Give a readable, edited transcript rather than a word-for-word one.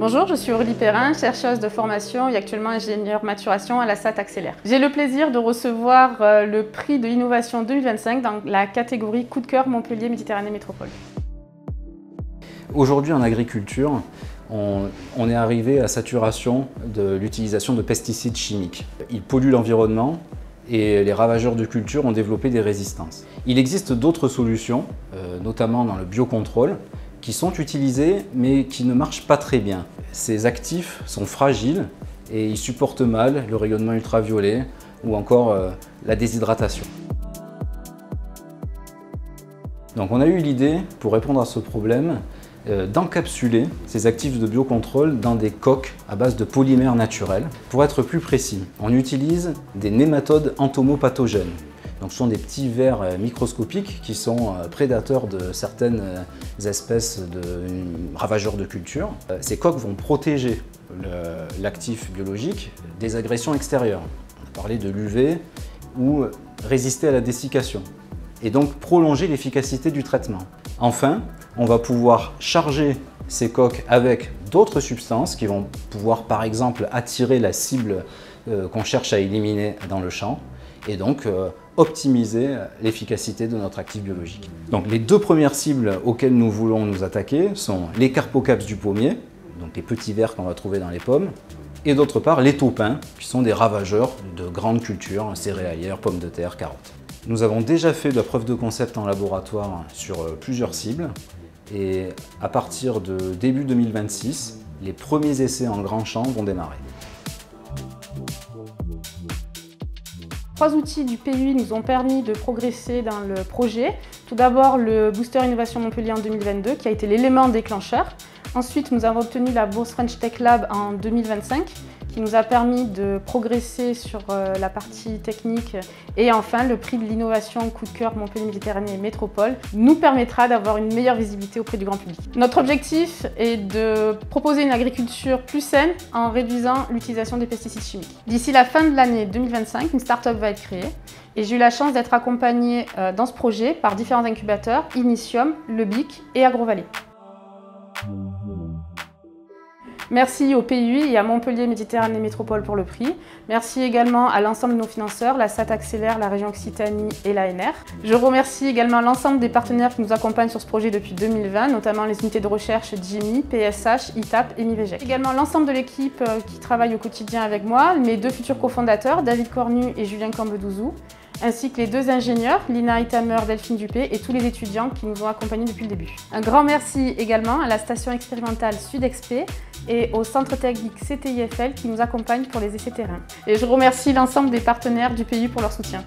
Bonjour, je suis Aurélie Perrin, chercheuse de formation et actuellement ingénieure maturation à la SAT Accélère. J'ai le plaisir de recevoir le prix de l'innovation 2025 dans la catégorie Coup de cœur Montpellier Méditerranée Métropole. Aujourd'hui en agriculture, on est arrivé à saturation de l'utilisation de pesticides chimiques. Ils polluent l'environnement et les ravageurs de culture ont développé des résistances. Il existe d'autres solutions, notamment dans le biocontrôle, qui sont utilisés mais qui ne marchent pas très bien. Ces actifs sont fragiles et ils supportent mal le rayonnement ultraviolet ou encore la déshydratation. Donc on a eu l'idée, pour répondre à ce problème, d'encapsuler ces actifs de biocontrôle dans des coques à base de polymères naturels. Pour être plus précis, on utilise des nématodes entomopathogènes. Donc, ce sont des petits vers microscopiques qui sont prédateurs de certaines espèces de ravageurs de culture. Ces coques vont protéger l'actif biologique des agressions extérieures. On a parlé de l'UV ou résister à la dessiccation et donc prolonger l'efficacité du traitement. Enfin, on va pouvoir charger ces coques avec d'autres substances qui vont pouvoir par exemple attirer la cible qu'on cherche à éliminer dans le champ et donc optimiser l'efficacité de notre actif biologique. Donc les deux premières cibles auxquelles nous voulons nous attaquer sont les carpocaps du pommier, donc les petits vers qu'on va trouver dans les pommes, et d'autre part les taupins, qui sont des ravageurs de grandes cultures céréalières, pommes de terre, carottes. Nous avons déjà fait de la preuve de concept en laboratoire sur plusieurs cibles, et à partir de début 2026, les premiers essais en grand champ vont démarrer. Trois outils du PUI nous ont permis de progresser dans le projet. Tout d'abord, le Booster Innovation Montpellier en 2022, qui a été l'élément déclencheur. Ensuite, nous avons obtenu la bourse French Tech Lab en 2025, qui nous a permis de progresser sur la partie technique. Et enfin, le prix de l'innovation Coup de cœur Montpellier Méditerranée Métropole nous permettra d'avoir une meilleure visibilité auprès du grand public. Notre objectif est de proposer une agriculture plus saine en réduisant l'utilisation des pesticides chimiques. D'ici la fin de l'année 2025, une start-up va être créée. Et j'ai eu la chance d'être accompagnée dans ce projet par différents incubateurs, Initium, Le Bic et AgroValley. Merci au PUI et à Montpellier Méditerranée Métropole pour le prix. Merci également à l'ensemble de nos financeurs, la SAT Accélère, la région Occitanie et l'ANR. Je remercie également l'ensemble des partenaires qui nous accompagnent sur ce projet depuis 2020, notamment les unités de recherche GIMI, PSH, ITAP et MIVEGEC. Également l'ensemble de l'équipe qui travaille au quotidien avec moi, mes deux futurs cofondateurs, David Cornu et Julien Cambedouzou, ainsi que les deux ingénieurs, Lina Itamer, Delphine Dupé et tous les étudiants qui nous ont accompagnés depuis le début. Un grand merci également à la station expérimentale Sud-Expé et au centre technique CTIFL qui nous accompagne pour les essais terrain. Et je remercie l'ensemble des partenaires du PUI pour leur soutien.